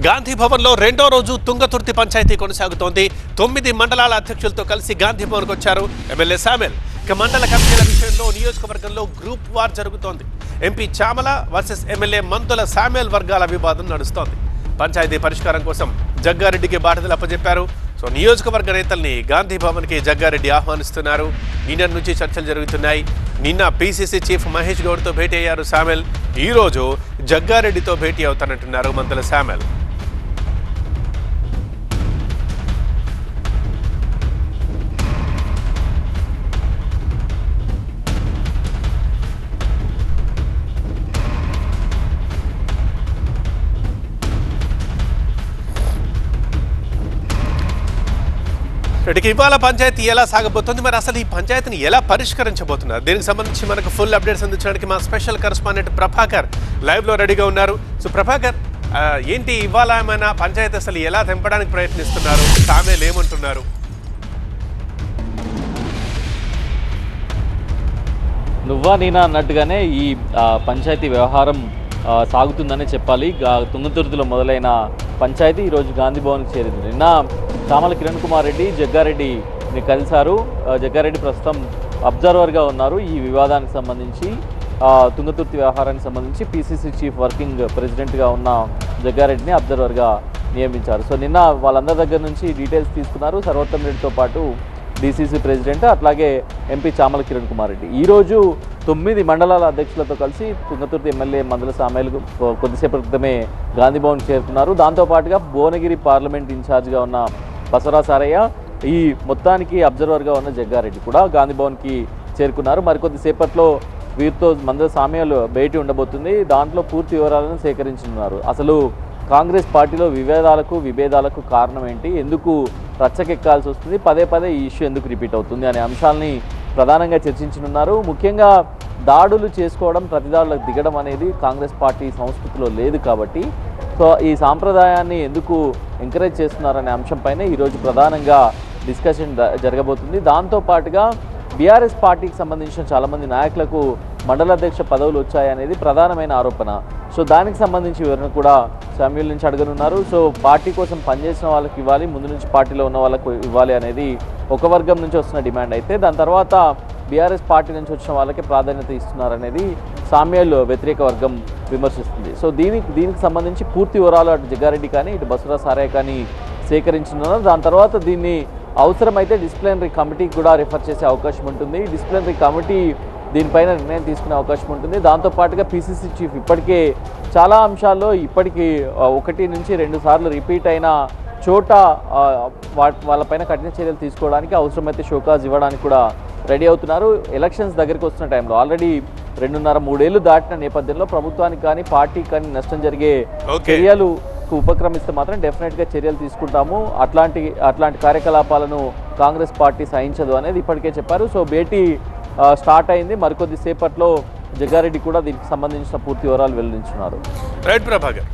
గాంధీ భవన్లో రెండో రోజు తుంగతుర్తి పంచాయతీ కొనసాగుతోంది. 9 మండలాల అధ్యక్షులతో కలిసి గాంధీ భవన్కు వచ్చారు ఎమ్మెల్యే శామ్యూల్. ఇక మండల కమిటీల విషయంలో నియోజకవర్గంలో గ్రూప్ వార్ జరుగుతోంది. MP Chamala versus MLA Mandula Samuel వర్గాల వివాదం నడుస్తోంది. పంచాయతీ పరిష్కారం కోసం జగ్గారెడ్డికి బాధ్యతలు అప్పచెప్పారు. సో నియోజకవర్గ నేతల్ని గాంధీ భవన్కి జగ్గారెడ్డి ఆహ్వానిస్తున్నారు. నిన్న నుంచి చర్చలు జరుగుతున్నాయి. నిన్న పీసీసీ చీఫ్ మహేష్ గౌడ్తో భేటీ అయ్యారు శామ్యూల్. ఈరోజు జగ్గారెడ్డితో భేటీ అవుతానంటున్నారు మంతుల శామ్యూల్. ఇవాళ పంచాయతీ ఎలా సాగబోతోంది, మరి అసలు ఈ పంచాయతీని ఎలా పరిష్కరించబోతున్నారు, దీనికి సంబంధించి మనకు ఫుల్ అప్డేట్స్ అందించడానికి మా స్పెషల్ కరెస్పాండెంట్ ప్రభాకర్ లైవ్లో రెడీగా ఉన్నారు. సో ప్రభాకర్, ఏంటి ఇవాళ ఏమైనా పంచాయతీ అసలు ఎలా తెంపడానికి ప్రయత్నిస్తున్నారు, శామ్యూల్ ఏమంటున్నారు? నువ్వా నేనా అన్నట్టుగానే ఈ పంచాయతీ వ్యవహారం సాగుతుందనే చెప్పాలి. తుంగతుర్తిలో మొదలైన పంచాయతీ ఈరోజు గాంధీ భవన్కి చేరింది. నిన్న చామల కిరణ్ కుమార్ రెడ్డి జగ్గారెడ్డిని కలిశారు. జగ్గారెడ్డి ప్రస్తుతం అబ్జర్వర్గా ఉన్నారు. ఈ వివాదానికి సంబంధించి తుంగతుర్తి వ్యవహారానికి సంబంధించి పీసీసీ చీఫ్ వర్కింగ్ ప్రెసిడెంట్గా ఉన్న జగ్గారెడ్డిని అబ్జర్వర్గా నియమించారు. సో నిన్న వాళ్ళందరి దగ్గర నుంచి డీటెయిల్స్ తీసుకున్నారు. సర్వోత్తమ్ రెడ్డితో పాటు డీసీసీ ప్రెసిడెంట్, అట్లాగే ఎంపీ చామల కిరణ్ కుమార్ రెడ్డి ఈరోజు 9 మండలాల అధ్యక్షులతో కలిసి తుంగతుర్తి ఎమ్మెల్యే మందుల శామ్యూల్ కొద్దిసేపటి క్రితమే గాంధీ భవన్కి చేరుకున్నారు. దాంతోపాటుగా భువనగిరి పార్లమెంట్ ఇన్ఛార్జ్గా ఉన్న బసవరా సారయ్య, ఈ మొత్తానికి అబ్జర్వర్గా ఉన్న జగ్గారెడ్డి కూడా గాంధీ భవన్కి చేరుకున్నారు. మరికొద్దిసేపట్లో వీరితో మందుల శామ్యూల్ భేటీ ఉండబోతుంది. దాంట్లో పూర్తి వివరాలను సేకరించనున్నారు. అసలు కాంగ్రెస్ పార్టీలో విభేదాలకు కారణం ఏంటి, ఎందుకు రచ్చకెక్కాల్సి వస్తుంది, పదే పదే ఈ ఇష్యూ ఎందుకు రిపీట్ అవుతుంది అనే అంశాలని ప్రధానంగా చర్చించనున్నారు. ముఖ్యంగా దాడులు చేసుకోవడం, ప్రతిదాడులకు దిగడం అనేది కాంగ్రెస్ పార్టీ సంస్కృతిలో లేదు కాబట్టి సో ఈ సాంప్రదాయాన్ని ఎందుకు ఎంకరేజ్ చేస్తున్నారనే అంశంపైనే ఈరోజు ప్రధానంగా డిస్కషన్ జరగబోతుంది. దాంతోపాటుగా బీఆర్ఎస్ పార్టీకి సంబంధించిన చాలామంది నాయకులకు మండలాధ్యక్ష పదవులు వచ్చాయనేది ప్రధానమైన ఆరోపణ. సో దానికి సంబంధించి వివరణ కూడా శామ్యూల్ నుంచి అడగనున్నారు. సో పార్టీ కోసం పనిచేసిన వాళ్ళకి ఇవ్వాలి, ముందు నుంచి పార్టీలో ఉన్న వాళ్ళకు ఇవ్వాలి అనేది ఒక వర్గం నుంచి వస్తున్న డిమాండ్ అయితే, దాని తర్వాత బీఆర్ఎస్ పార్టీ నుంచి వచ్చిన వాళ్ళకి ప్రాధాన్యత ఇస్తున్నారనేది శామ్యూల్ వ్యతిరేక వర్గం విమర్శిస్తుంది. సో దీనికి సంబంధించి పూర్తి వివరాలు అటు జగ్గారెడ్డి కానీ ఇటు బసవరా సారయ్య కానీ సేకరించున్నారు. దాని తర్వాత దీన్ని అవసరమైతే డిసిప్లినరీ కమిటీకి కూడా రిఫర్ చేసే అవకాశం ఉంటుంది. డిసిప్లినరీ కమిటీ దీనిపైన నిర్ణయం తీసుకునే అవకాశం ఉంటుంది. దాంతోపాటుగా పీసీసీ చీఫ్ ఇప్పటికే చాలా అంశాల్లో ఇప్పటికీ 1 నుంచి 2 సార్లు రిపీట్ అయిన చోట వాళ్ళపైన కఠిన చర్యలు తీసుకోవడానికి, అవసరమైతే షోకాజ్ ఇవ్వడానికి కూడా రెడీ అవుతున్నారు. ఎలక్షన్స్ దగ్గరికి వస్తున్న టైంలో ఆల్రెడీ 2.5-3 ఏళ్ళు దాటిన నేపథ్యంలో ప్రభుత్వానికి కానీ పార్టీకి కానీ నష్టం జరిగే చర్యలు ఉపక్రమిస్తే మాత్రం డెఫినెట్గా చర్యలు తీసుకుంటాము, అట్లాంటి కార్యకలాపాలను కాంగ్రెస్ పార్టీ సహించదు అనేది ఇప్పటికే చెప్పారు. సో భేటీ స్టార్ట్ అయింది. మరికొద్ది సేపట్లో జగ్గారెడ్డి కూడా దీనికి సంబంధించిన పూర్తి వివరాలు వెల్లడించున్నారు. రైట్ ప్రభాకర్.